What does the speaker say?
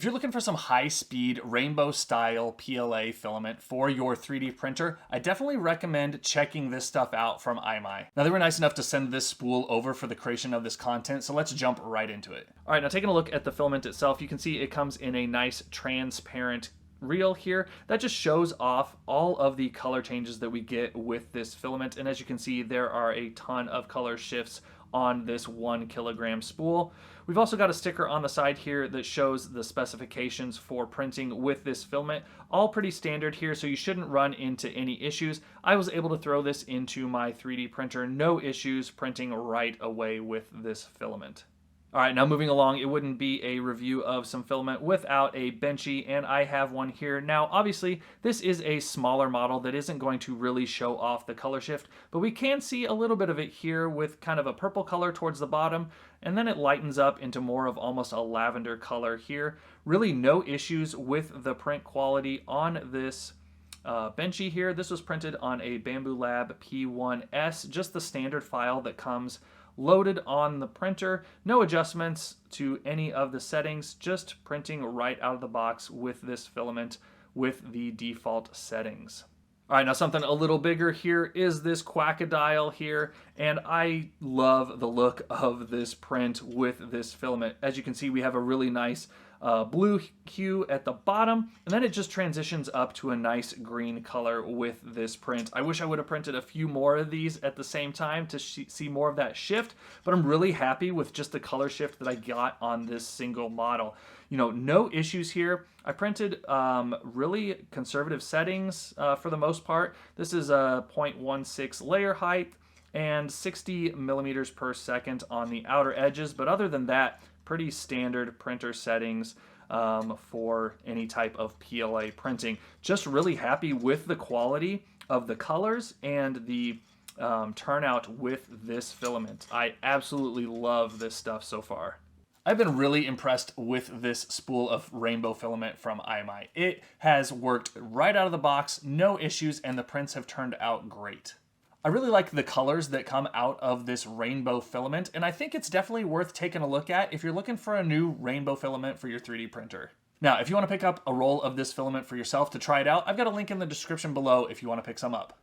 If you're looking for some high-speed rainbow-style PLA filament for your 3D printer, I definitely recommend checking this stuff out from IEMAI. Now, they were nice enough to send this spool over for the creation of this content, so let's jump right into it. All right, now taking a look at the filament itself, you can see it comes in a nice transparent reel here that just shows off all of the color changes that we get with this filament. And as you can see, there are a ton of color shifts on this 1 kilogram spool. We've also got a sticker on the side here that shows the specifications for printing with this filament. All pretty standard here, so you shouldn't run into any issues. I was able to throw this into my 3D printer, no issues printing right away with this filament. All right, now moving along, it wouldn't be a review of some filament without a benchy, and I have one here. Now, obviously, this is a smaller model that isn't going to really show off the color shift, but we can see a little bit of it here with kind of a purple color towards the bottom, and then it lightens up into more of almost a lavender color here. Really no issues with the print quality on this benchy here. This was printed on a Bamboo Lab P1S, just the standard file that comes loaded on the printer. No adjustments to any of the settings, just printing right out of the box with this filament with the default settings. All right, now something a little bigger here is this quackadile here, and I love the look of this print with this filament. As you can see, we have a really nice blue hue at the bottom, and then it just transitions up to a nice green color with this print. I wish I would have printed a few more of these at the same time to see more of that shift, but I'm really happy with just the color shift that I got on this single model. You know, no issues here. I printed really conservative settings for the most part. This is a 0.16 layer height and 60 millimeters per second on the outer edges, but other than that, pretty standard printer settings for any type of PLA printing. Just really happy with the quality of the colors and the turnout with this filament. I absolutely love this stuff so far. I've been really impressed with this spool of rainbow filament from IEMAI. It has worked right out of the box, no issues, and the prints have turned out great. I really like the colors that come out of this rainbow filament, and I think it's definitely worth taking a look at if you're looking for a new rainbow filament for your 3D printer. Now, if you want to pick up a roll of this filament for yourself to try it out, I've got a link in the description below if you want to pick some up.